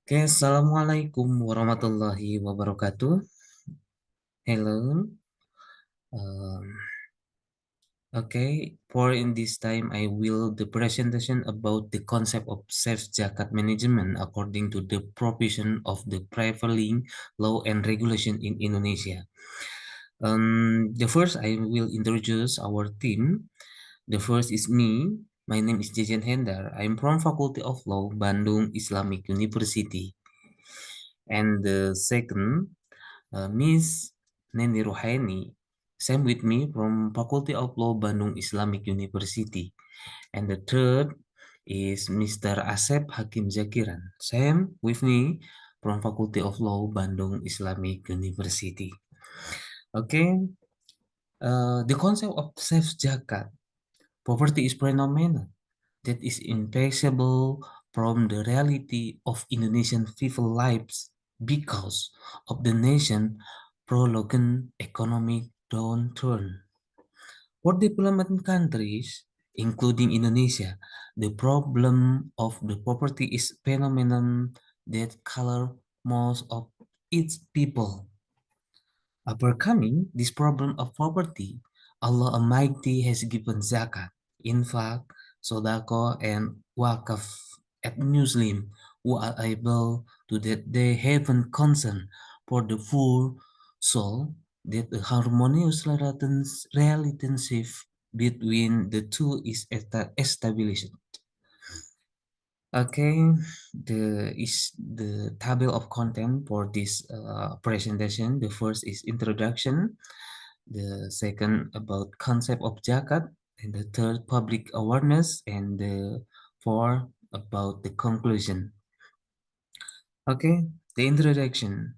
Oke, Assalamualaikum warahmatullahi wabarakatuh. Hello. Um, okay, for in this time, I will the presentation about the concept of safe Zakat management according to the provision of the prevailing law and regulation in Indonesia. The first, I will introduce our team. The first is me. My name is Jejen Hendar. I'm from Faculty of Law, Bandung Islamic University. And the second, Miss Neni Rohaini, same with me from Faculty of Law Bandung Islamic University. And the third is Mr. Asep Hakim Zakiran, same with me from Faculty of Law Bandung Islamic University. Okay, the concept of safe zakat, poverty is phenomenon that is inseparable from the reality of Indonesian people lives because of the nation prolonged economic downturn. For development countries, including Indonesia, the problem of the poverty is phenomenon that color most of its people. Overcoming this problem of poverty, Allah Almighty has given zakat, infak, sodako, and wakaf at Muslim who are able to that they haven't concern for the poor soul that a harmonious relationship between the two is established. Okay, the table of content for this presentation. The first is introduction, the second about concept of zakat, and the third public awareness, and the fourth about the conclusion. Okay, the introduction.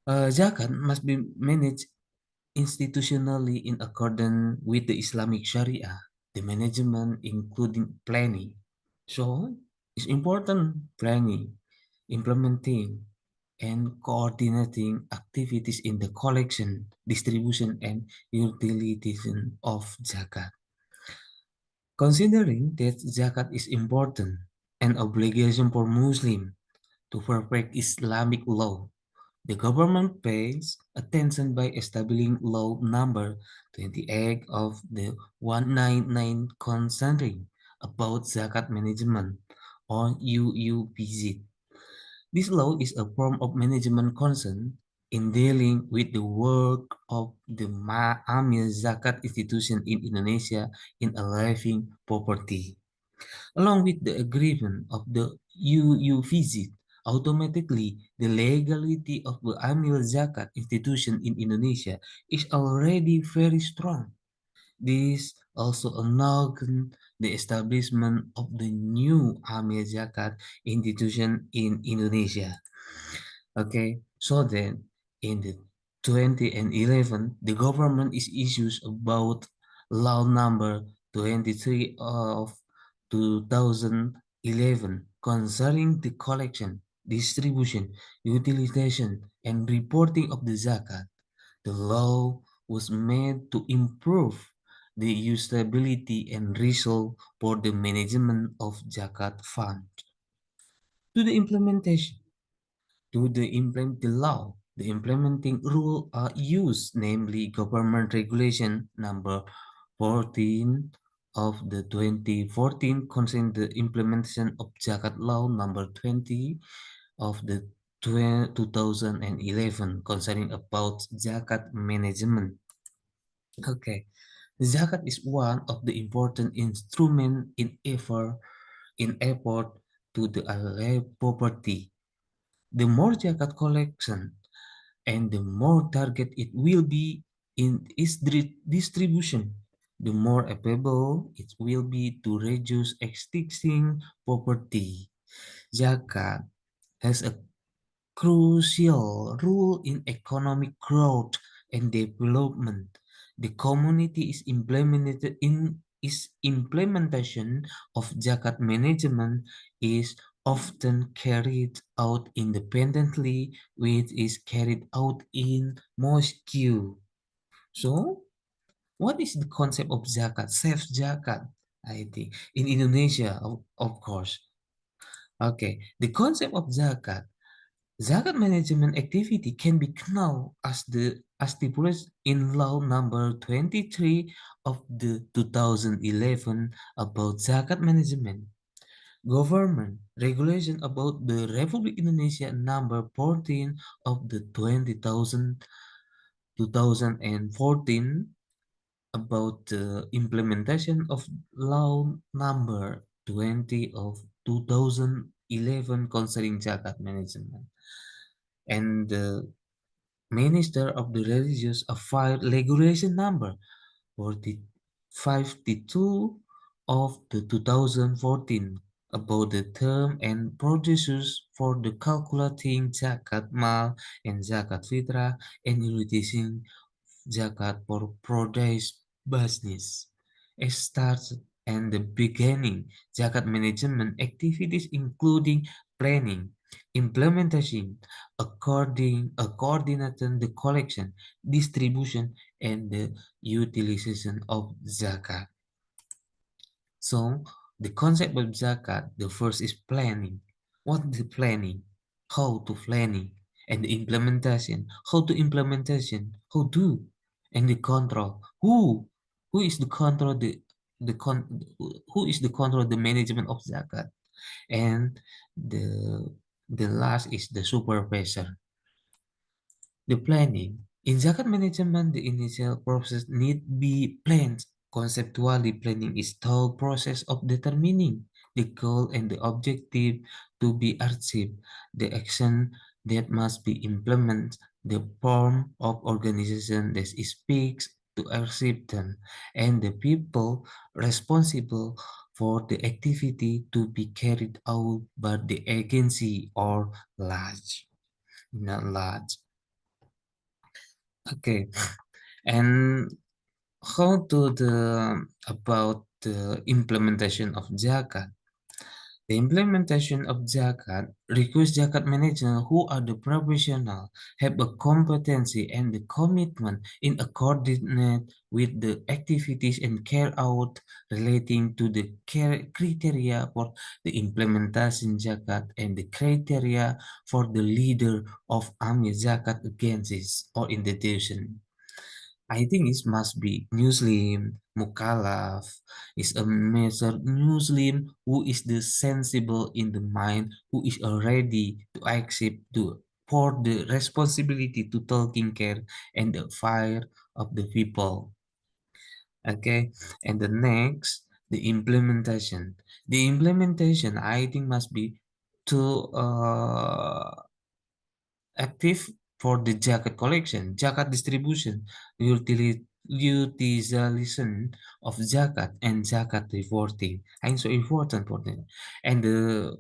Zakat must be managed institutionally in accordance with the Islamic Sharia, the management including planning. So it's important planning, implementing, and coordinating activities in the collection, distribution, and utilization of zakat. Considering that zakat is important, an obligation for Muslims to perfect Islamic law, the government pays attention by establishing law number 28 of the 199 concerning about zakat management or UUPZ. This law is a form of management concern in dealing with the work of the Amil Zakat institution in Indonesia in alleviating poverty. Along with the agreement of the UU visit, automatically the legality of the Amil Zakat institution in Indonesia is already very strong. This also announced the establishment of the new Amil Zakat institution in Indonesia. Okay, so then in the 2011, the government is issues about law number 23 of 2011 concerning the collection, distribution, utilization, and reporting of the zakat. The law was made to improve the usability and result for the management of zakat fund. To the implementation, to the implement the law, the implementing rule are used, namely Government Regulation number 14 of the 2014 concerning the implementation of Zakat Law number 20 of the 2011 concerning about Zakat management. Okay, Zakat is one of the important instrument in effort to the alleviate poverty. The more zakat collection and the more target it will be in its distribution, the more able it will be to reduce existing poverty. Zakat has a crucial role in economic growth and development. The community is implemented in its implementation of zakat management is often carried out independently, which is carried out in mosque. So, what is the concept of zakat? Safe zakat, I think, in Indonesia, of course. Okay, the concept of zakat. Zakat management activity can be known as stipulated in Law Number 23 of the 2011 about zakat management. Government regulation about the Republic Indonesia number 14 of the 2014 about the implementation of law number 20 of 2011 concerning zakat management, and the Minister of the Religious Affairs Regulation number 4052 of the 2014 about the term and procedures for the calculating zakat mal and zakat fitrah and utilizing zakat for produce business. It starts and the beginning zakat management activities including planning, implementation, coordinating the collection, distribution, and the utilization of zakat. So the concept of zakat, the first is planning. What the planning? How to planning? And the implementation. How to implementation? How do? And the control. Who? Who is the control the con who is the control the management of zakat? And the the last is the supervisor. The planning. In zakat management, the initial process need be planned. Conceptually, planning is the process of determining the goal and the objective to be achieved, the action that must be implemented, the form of organization that speaks to achieve them, and the people responsible for the activity to be carried out by the agency or large, not large. Okay, and how to the about the implementation of Zakat? The implementation of Zakat requires Zakat managers who are the professional, have a competency and the commitment in a coordinate with the activities and care out relating to the criteria for the implementation Zakat and the criteria for the leader of army Zakat against or institution. I think it must be Muslim, Mukallaf is a measure Muslim who is the sensible in the mind, who is already to accept to for the responsibility to taking care and the fire of the people. Okay, and the next, the implementation. The implementation I think must be to active for the Zakat collection, Zakat distribution, utilization of Zakat, and Zakat reporting. And so important for them. And the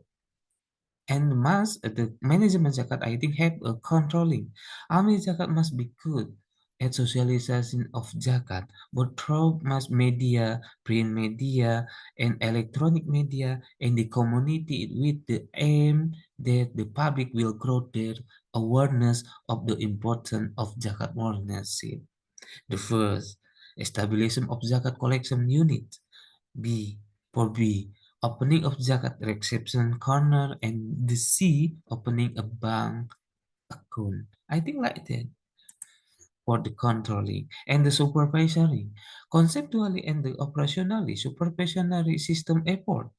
the management Zakat I think have a controlling. Army Zakat must be good at socialization of Zakat, but through mass media, print media, and electronic media, and the community with the aim that the public will grow their awareness of the importance of Zakat ownership. The first, establishment of Zakat collection unit. B. For B, opening of Zakat reception corner, and the C, opening a bank account. I think like that for the controlling and the supervisory. Conceptually and the operationally, supervisory system effort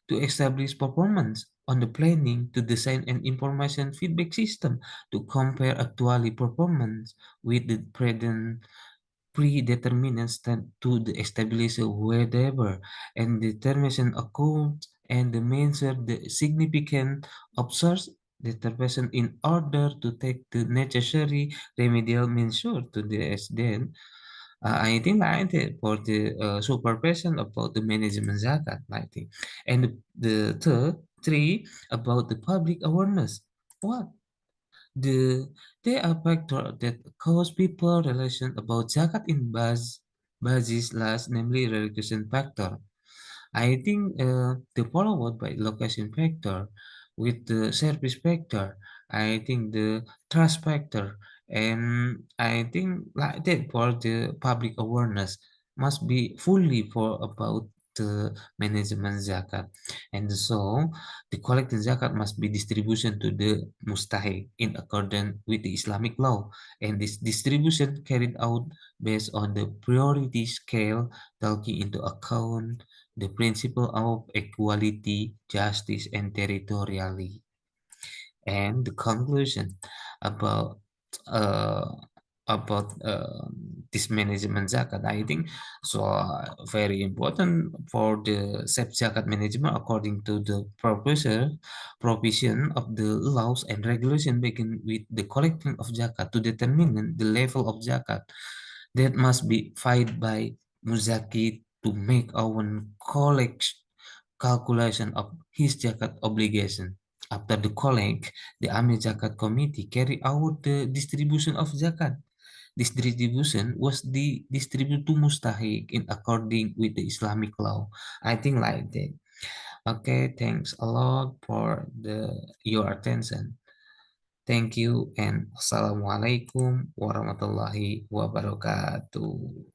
to establish performance on the planning to design an information feedback system to compare actually performance with the present predetermined to the establish whatever and determination occurred and the measure the significant observes determination in order to take the necessary remedial measure to the accident. I think like that for the supervision about the management zakat, I think. And the third, three, about the public awareness. What? The There are factors that cause people relation about zakat in basis last, namely relocation factor. I think the followed by location factor with the service factor. I think the trust factor, and I think like that for the public awareness must be fully for about the management zakat. And so the collected zakat must be distribution to the mustahik in accordance with the Islamic law. And this distribution carried out based on the priority scale, taking into account the principle of equality, justice, and territoriality. And the conclusion about uh, this management zakat, I think so very important for the safe zakat management according to the provision of the laws and regulation begin with the collecting of zakat to determine the level of zakat that must be paid by muzaki to make our collect calculation of his zakat obligation. After the collect, the Amir Zakat Committee carry out the distribution of zakat. This distribution was distributed to mustahik in according with the Islamic law. I think like that. Okay, thanks a lot for your attention. Thank you and assalamualaikum warahmatullahi wabarakatuh.